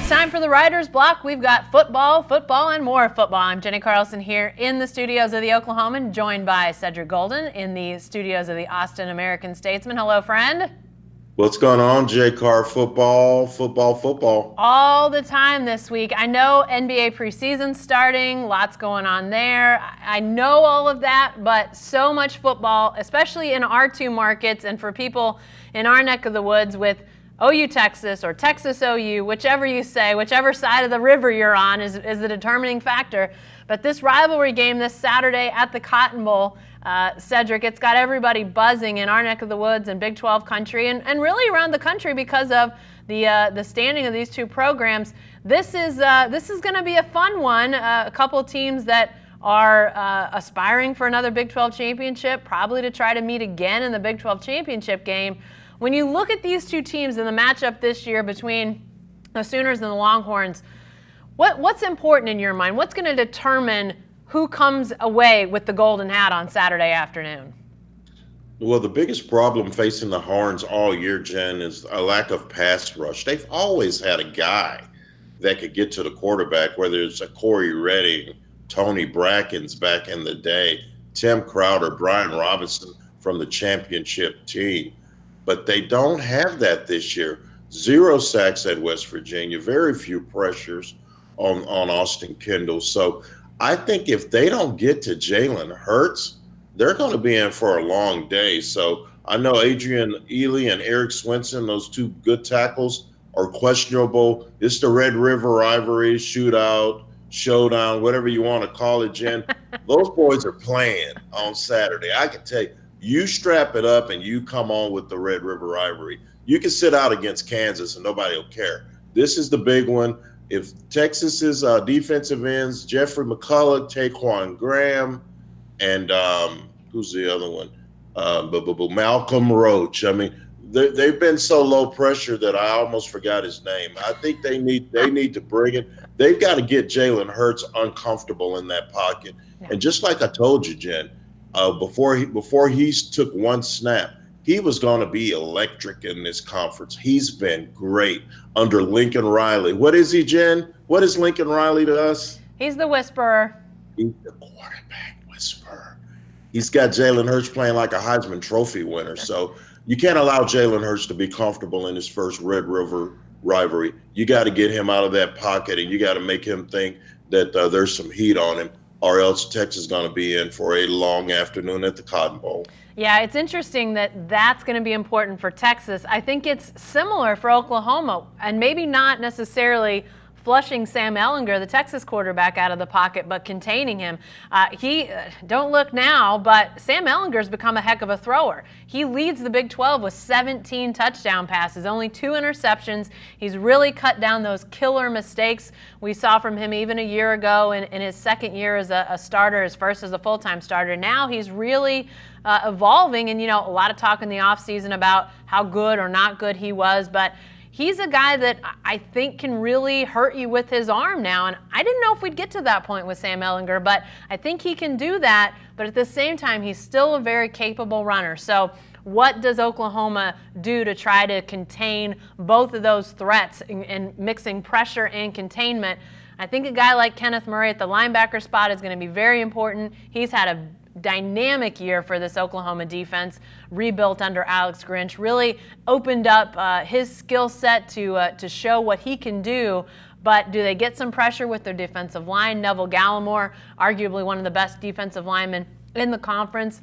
It's time for the Writer's Block. We've got football, and more football. I'm Jenny Carlson here in the studios of the Oklahoman, joined by Cedric Golden in the studios of the Austin American-Statesman. Hello, friend. What's going on, J. Carr? Football. All the time this week. I know NBA preseason starting, lots going on there. I know all of that, but so much football, especially in our two markets and for people in our neck of the woods with OU Texas or Texas OU, whichever you say, whichever side of the river you're on is the determining factor. But this rivalry game this Saturday at the Cotton Bowl, Cedric, it's got everybody buzzing in our neck of the woods and Big 12 country and really around the country because of the standing of these two programs. This is going to be a fun one. A couple of teams that are aspiring for another Big 12 championship, probably to try to meet again in the Big 12 championship game. When you look at these two teams in the matchup this year between the Sooners and the Longhorns, what's important in your mind? What's going to determine who comes away with the golden hat on Saturday afternoon? Well, the biggest problem facing the Horns all year, Jen, is a lack of pass rush. They've always had a guy that could get to the quarterback, whether it's a Corey Redding, Tony Brackens back in the day, Tim Crowder, Brian Robinson from the championship team. But they don't have that this year. 0 sacks at West Virginia, very few pressures on Austin Kendall. So I think if they don't get to Jalen Hurts, they're going to be in for a long day. So I know Adrian Ely and Eric Swinson, those two good tackles, are questionable. It's the Red River Rivalry, shootout, showdown, whatever you want to call it, Jen. Those boys are playing on Saturday. I can tell you, you strap it up and you come on with the Red River Rivalry. You can sit out against Kansas and nobody will care. This is the big one. If Texas's defensive ends, Jeffrey McCullough, Taquan Graham, and who's the other one? Malcolm Roach. I mean, they've been so low pressure that I almost forgot his name. I think they need to bring it. They've got to get Jalen Hurts uncomfortable in that pocket. Yeah. And just like I told you, Jen, before he took one snap, he was going to be electric in this conference. He's been great under Lincoln Riley. What is he, Jen? What is Lincoln Riley to us? He's the whisperer. He's the quarterback whisperer. He's got Jalen Hurts playing like a Heisman Trophy winner. So you can't allow Jalen Hurts to be comfortable in his first Red River Rivalry. You got to get him out of that pocket, and you got to make him think that there's some heat on him, or else Texas is going to be in for a long afternoon at the Cotton Bowl. Yeah, it's interesting that that's going to be important for Texas. I think it's similar for Oklahoma, and maybe not necessarily flushing Sam Ehlinger, the Texas quarterback, out of the pocket, but containing him. Don't look now, but Sam Ehlinger's become a heck of a thrower. He leads the Big 12 with 17 touchdown passes, only 2 interceptions. He's really cut down those killer mistakes we saw from him even a year ago in his second year as a starter, his first as a full-time starter. Now he's really evolving, and, a lot of talk in the offseason about how good or not good he was, but he's a guy that I think can really hurt you with his arm now. And I didn't know if we'd get to that point with Sam Ehlinger, but I think he can do that. But at the same time, he's still a very capable runner. So what does Oklahoma do to try to contain both of those threats and mixing pressure and containment? I think a guy like Kenneth Murray at the linebacker spot is going to be very important. He's had a dynamic year for this Oklahoma defense, rebuilt under Alex Grinch, really opened up his skill set to show what he can do. But do they get some pressure with their defensive line? Neville Gallimore, arguably one of the best defensive linemen in the conference,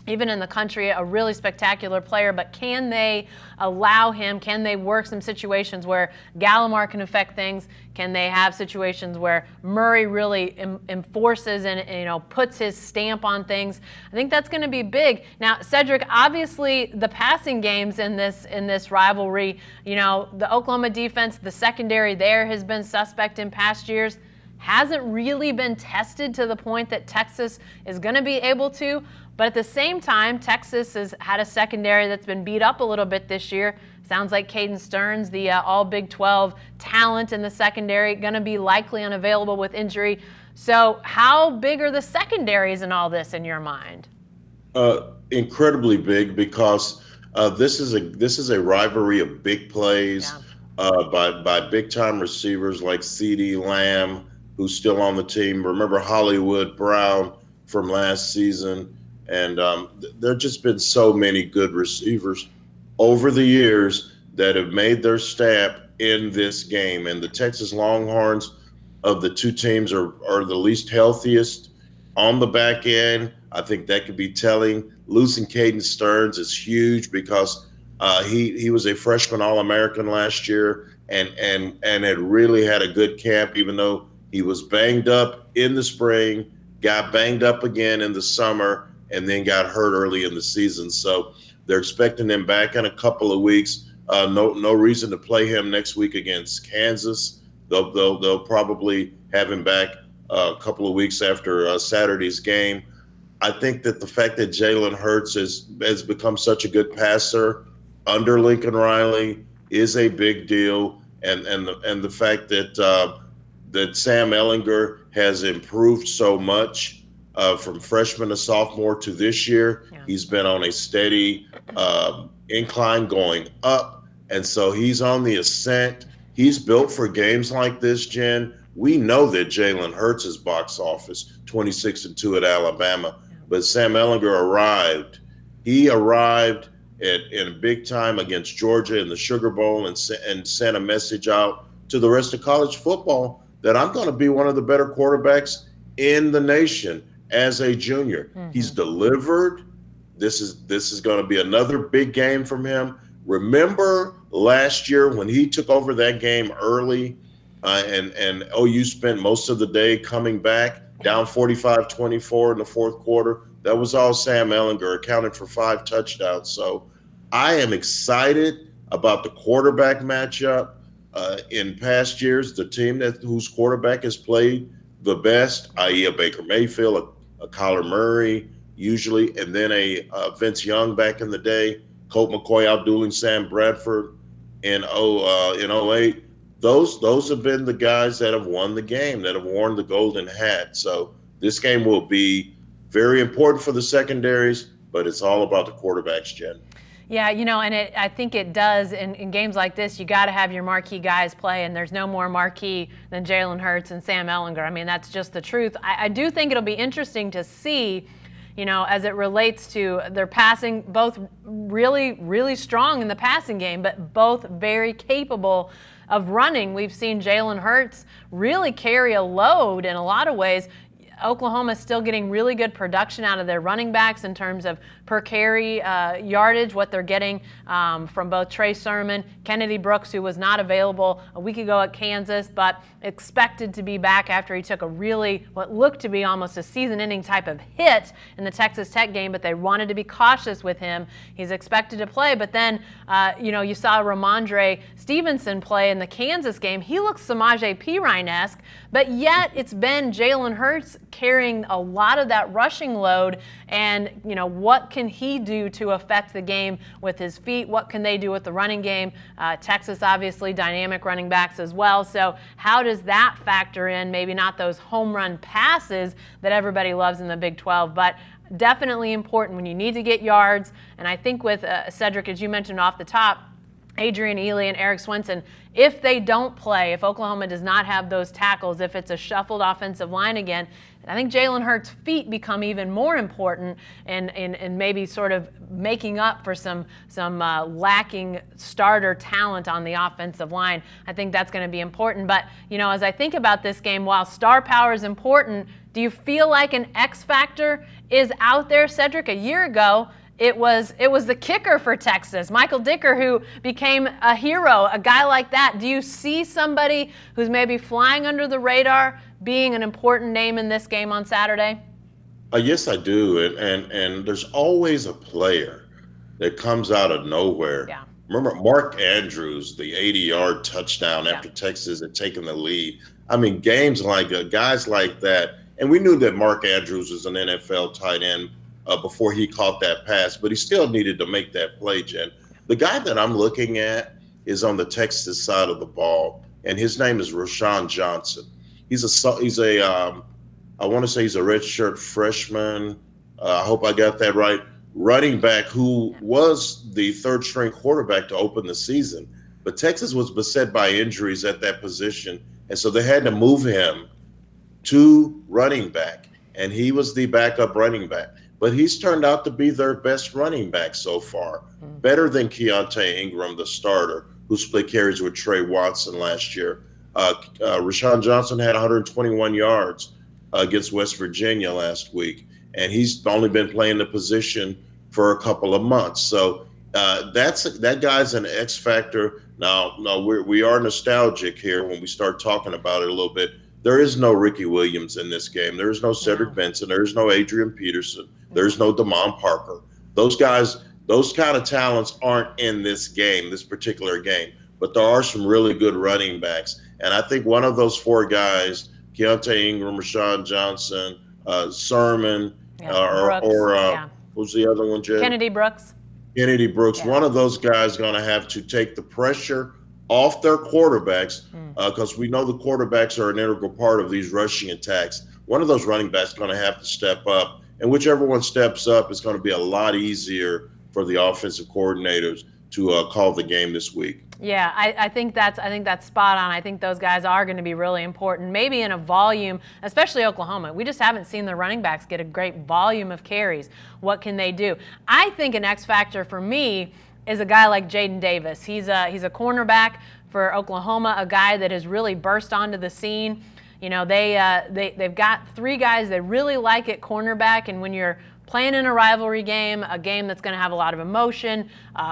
even in the country, a really spectacular player, but can they allow him, can they work some situations where Gallimore can affect things? Can they have situations where Murray really enforces and puts his stamp on things? I think that's going to be big. Now, Cedric, obviously the passing games in this rivalry, the Oklahoma defense, the secondary there has been suspect in past years. Hasn't really been tested to the point that Texas is going to be able to. But at the same time, Texas has had a secondary that's been beat up a little bit this year. Sounds like Caden Stearns, the all Big 12 talent in the secondary, going to be likely unavailable with injury. So how big are the secondaries in all this in your mind? Incredibly big, because this is a rivalry of big plays. by big time receivers like CeeDee Lamb, who's still on the team. Remember Hollywood Brown from last season, and there have just been so many good receivers over the years that have made their stamp in this game. And the Texas Longhorns of the two teams are the least healthiest on the back end. I think that could be telling. Losing Caden Stearns is huge because he was a freshman All-American last year and had really had a good camp, even though he was banged up in the spring, got banged up again in the summer, and then got hurt early in the season. So they're expecting him back in a couple of weeks. No reason to play him next week against Kansas. They'll probably have him back a couple of weeks after Saturday's game. I think that the fact that Jalen Hurts has become such a good passer under Lincoln Riley is a big deal, and the fact that that Sam Ehlinger has improved so much from freshman to sophomore to this year. Yeah. He's been on a steady incline going up, and so he's on the ascent. He's built for games like this, Jen. We know that Jalen Hurts is box office, 26-2 at Alabama, but Sam Ehlinger arrived. He arrived in big time against Georgia in the Sugar Bowl and sent a message out to the rest of college football that I'm going to be one of the better quarterbacks in the nation as a junior. Mm-hmm. He's delivered. This is going to be another big game from him. Remember last year when he took over that game early and OU spent most of the day coming back down 45-24 in the fourth quarter? That was all Sam Ehlinger, accounted for 5 touchdowns. So I am excited about the quarterback matchup. In past years, the team whose quarterback has played the best, i.e. a Baker Mayfield, a Kyler Murray, usually, and then a Vince Young back in the day, Colt McCoy outdueling Sam Bradford in 08. Those have been the guys that have won the game, that have worn the golden hat. So this game will be very important for the secondaries, but it's all about the quarterbacks, Jen. Yeah, and I think it does in games like this. You got to have your marquee guys play, and there's no more marquee than Jalen Hurts and Sam Ehlinger. I mean, that's just the truth. I do think it'll be interesting to see, as it relates to their passing, both really, really strong in the passing game, but both very capable of running. We've seen Jalen Hurts really carry a load in a lot of ways. Oklahoma's still getting really good production out of their running backs in terms of per carry yardage, what they're getting from both Trey Sermon, Kennedy Brooks, who was not available a week ago at Kansas, but expected to be back after he took what looked to be almost a season-ending type of hit in the Texas Tech game, but they wanted to be cautious with him. He's expected to play, but then, you saw Ramondre Stevenson play in the Kansas game. He looks Samaje Perine-esque, but yet it's been Jalen Hurts carrying a lot of that rushing load, and what can he do to affect the game with his feet? What can they do with the running game? Texas, obviously, dynamic running backs as well. So how does that factor in? Maybe not those home run passes that everybody loves in the Big 12, but definitely important when you need to get yards. And I think with Cedric, as you mentioned off the top, Adrian Ealy and Eric Swenson, if they don't play, if Oklahoma does not have those tackles, if it's a shuffled offensive line again, I think Jalen Hurts' feet become even more important in maybe sort of making up for some lacking starter talent on the offensive line. I think that's going to be important. But, as I think about this game, while star power is important, do you feel like an X factor is out there, Cedric? A year ago, it was the kicker for Texas, Michael Dicker, who became a hero, a guy like that. Do you see somebody who's maybe flying under the radar being an important name in this game on Saturday? Yes, I do. And there's always a player that comes out of nowhere. Yeah. Remember Mark Andrews, the 80-yard touchdown after Texas had taken the lead. I mean, games like guys like that. And we knew that Mark Andrews was an NFL tight end before he caught that pass, but he still needed to make that play, Jen. The guy that I'm looking at is on the Texas side of the ball, and his name is Rashawn Johnson. He's I want to say he's a redshirt freshman. I hope I got that right. Running back who was the third string quarterback to open the season. But Texas was beset by injuries at that position, and so they had to move him to running back, and he was the backup running back. But he's turned out to be their best running back so far, better than Keontae Ingram, the starter, who split carries with Trey Watson last year. Rashawn Johnson had 121 yards against West Virginia last week, and he's only been playing the position for a couple of months. So that guy's an X factor. Now we are nostalgic here when we start talking about it a little bit. There is no Ricky Williams in this game. There is no Cedric Benson. There is no Adrian Peterson. There's no Damon Parker. Those guys, those kind of talents aren't in this game, this particular game. But there are some really good running backs. And I think one of those four guys, Keontae Ingram, Rashawn Johnson, Sermon, who's the other one, Jay? Kennedy Brooks. Kennedy Brooks. Yeah. One of those guys is going to have to take the pressure off their quarterbacks because we know the quarterbacks are an integral part of these rushing attacks. One of those running backs is going to have to step up, and whichever one steps up is going to be a lot easier for the offensive coordinators to call the game this week. Yeah, I think that's spot on. I think those guys are going to be really important, maybe in a volume, especially Oklahoma. We just haven't seen the running backs get a great volume of carries. What can they do? I think an X factor for me is a guy like Jaden Davis. He's a cornerback for Oklahoma, a guy that has really burst onto the scene. You know, they've got three guys they really like at cornerback, and when you're playing in a rivalry game, a game that's going to have a lot of emotion,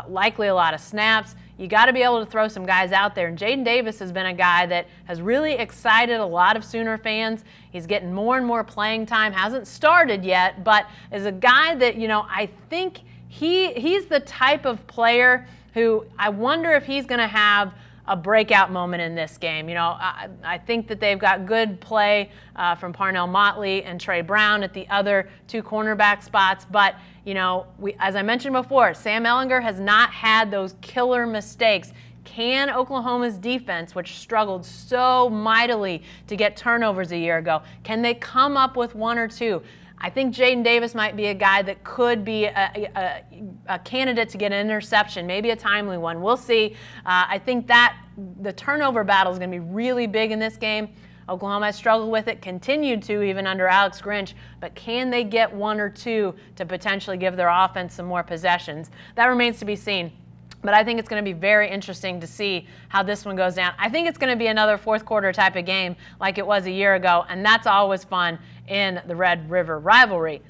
likely a lot of snaps, you got to be able to throw some guys out there. And Jaden Davis has been a guy that has really excited a lot of Sooner fans. He's getting more and more playing time. Hasn't started yet, but is a guy that, you know, I think he's the type of player who I wonder if he's going to have a breakout moment in this game. You know, I think that they've got good play from Parnell Motley and Trey Brown at the other two cornerback spots. But, you know, as I mentioned before, Sam Ehlinger has not had those killer mistakes. Can Oklahoma's defense, which struggled so mightily to get turnovers a year ago, can they come up with one or two? I think Jaden Davis might be a guy that could be a candidate to get an interception, maybe a timely one. We'll see. I think that the turnover battle is going to be really big in this game. Oklahoma has struggled with it, continued to even under Alex Grinch, but can they get one or two to potentially give their offense some more possessions? That remains to be seen. But I think it's going to be very interesting to see how this one goes down. I think it's going to be another fourth quarter type of game like it was a year ago, and that's always fun in the Red River Rivalry.